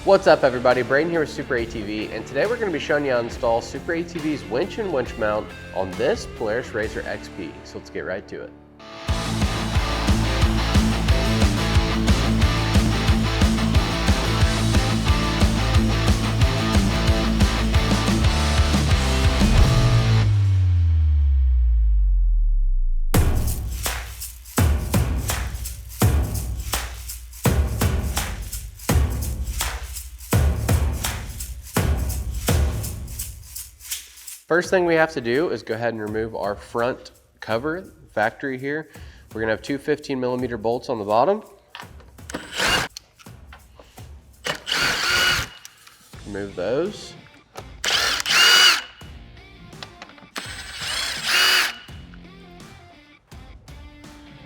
What's up everybody, Braden here with SuperATV, and today we're going to be showing you how to install SuperATV's winch and winch mount on this Polaris RZR XP. So let's get right to it. First thing we have to do is go ahead and remove our front cover, factory here. We're gonna have two 15mm bolts on the bottom. Remove those.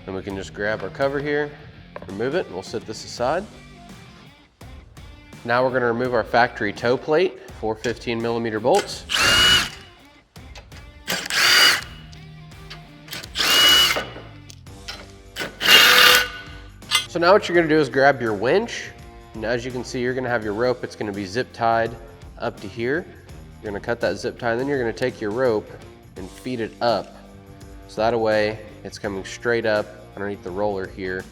Then we can just grab our cover here, remove it, and we'll set this aside. Now we're gonna remove our factory toe plate, 4 15mm bolts. So now what you're gonna do is grab your winch, and as you can see, you're gonna have your rope. It's gonna be zip tied up to here. You're gonna cut that zip tie, and then you're gonna take your rope and feed it up. So that way, it's coming straight up underneath the roller here,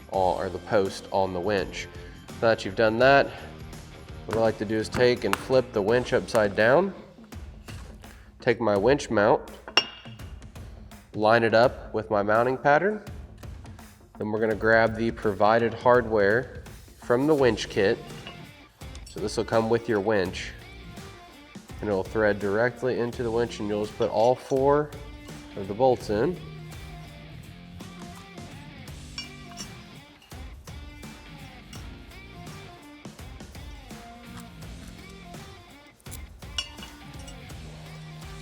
or the post on the winch. Now that you've done that, what I like to do is take and flip the winch upside down, take my winch mount, line it up with my mounting pattern. Then we're gonna grab the provided hardware from the winch kit. So this will come with your winch, and it'll thread directly into the winch, and you'll just put all 4 of the bolts in.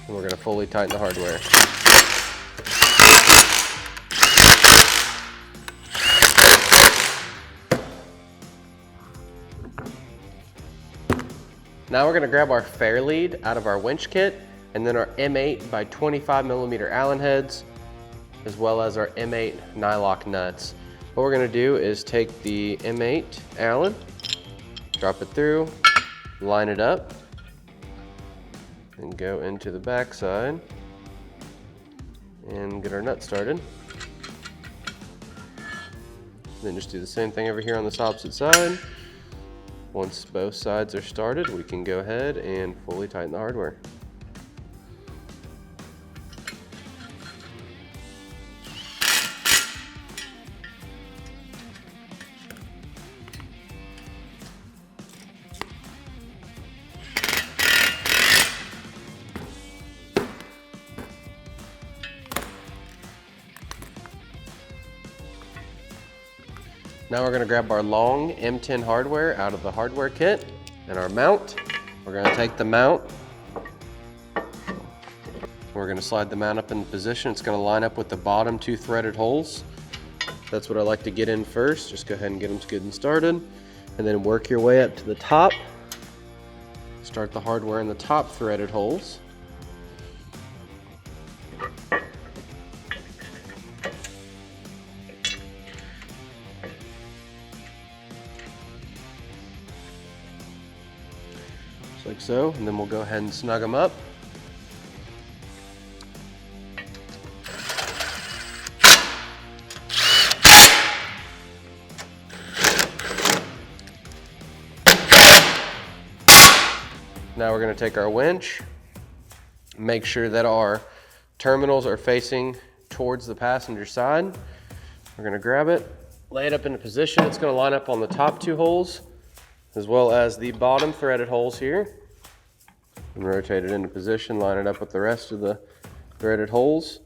And we're gonna fully tighten the hardware. Now we're gonna grab our Fairlead out of our winch kit, and then our M8 by 25mm Allen heads, as well as our M8 nylock nuts. What we're gonna do is take the M8 Allen, drop it through, line it up, and go into the back side, and get our nut started. Then just do the same thing over here on this opposite side. Once both sides are started, we can go ahead and fully tighten the hardware. Now we're gonna grab our long M10 hardware out of the hardware kit and our mount. We're gonna take the mount. We're gonna slide the mount up in position. It's gonna line up with the bottom 2 threaded holes. That's what I like to get in first. Just go ahead and get them good and started. And then work your way up to the top. Start the hardware in the top threaded holes. Like so, and then we'll go ahead and snug them up. Now we're going to take our winch, make sure that our terminals are facing towards the passenger side. We're going to grab it, lay it up into position. It's going to line up on the top 2 holes as well as the bottom threaded holes here. And rotate it into position, line it up with the rest of the threaded holes.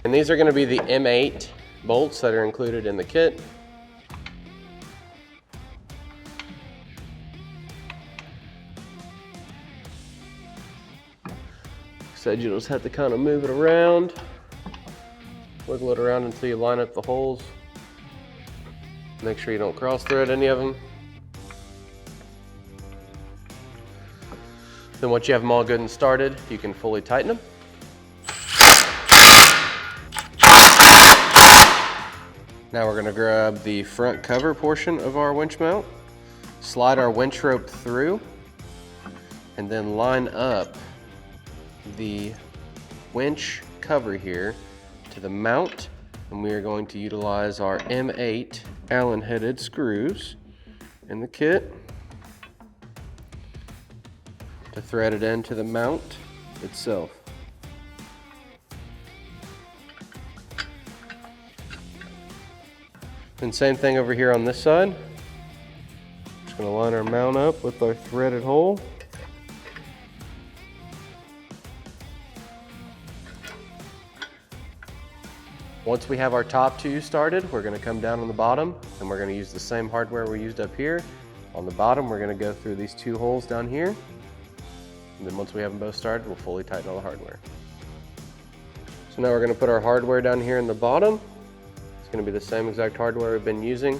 And these are going to be the M8 bolts that are included in the kit. So you just have to kind of move it around, wiggle it around until you line up the holes. Make sure you don't cross thread any of them. Then once you have them all good and started, you can fully tighten them. Now we're gonna grab the front cover portion of our winch mount, slide our winch rope through, and then line up the winch cover here to the mount, and we are going to utilize our M8 Allen headed screws in the kit to thread it into the mount itself. And same thing over here on this side. Just gonna line our mount up with our threaded hole. Once we have our top two started, we're gonna come down on the bottom and we're gonna use the same hardware we used up here. On the bottom, we're gonna go through these two holes down here. And then once we have them both started, we'll fully tighten all the hardware. So now we're gonna put our hardware down here in the bottom. It's gonna be the same exact hardware we've been using.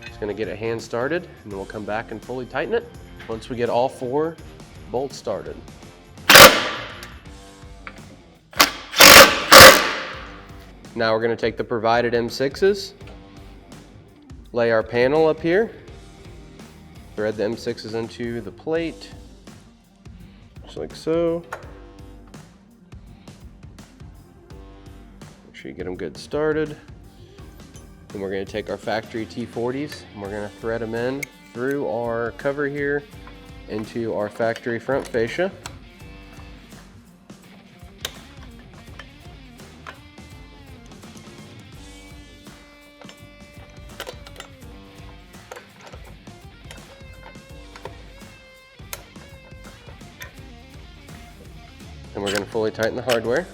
Just gonna get it hand started and then we'll come back and fully tighten it once we get all 4 bolts started. Now we're gonna take the provided M6s, lay our panel up here, thread the M6s into the plate, just like so. Make sure you get them good started. Then we're gonna take our factory T40s and we're gonna thread them in through our cover here into our factory front fascia. And we're going to fully tighten the hardware.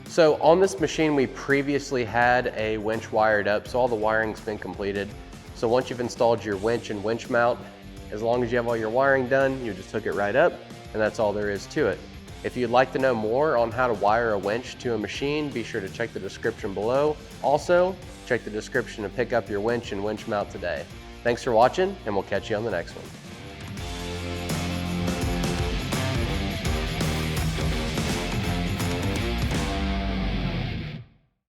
So on this machine, we previously had a winch wired up, so all the wiring's been completed. So once you've installed your winch and winch mount, as long as you have all your wiring done, you just hook it right up, and that's all there is to it. If you'd like to know more on how to wire a winch to a machine, be sure to check the description below. Also, check the description to pick up your winch and winch mount today. Thanks for watching, and we'll catch you on the next one.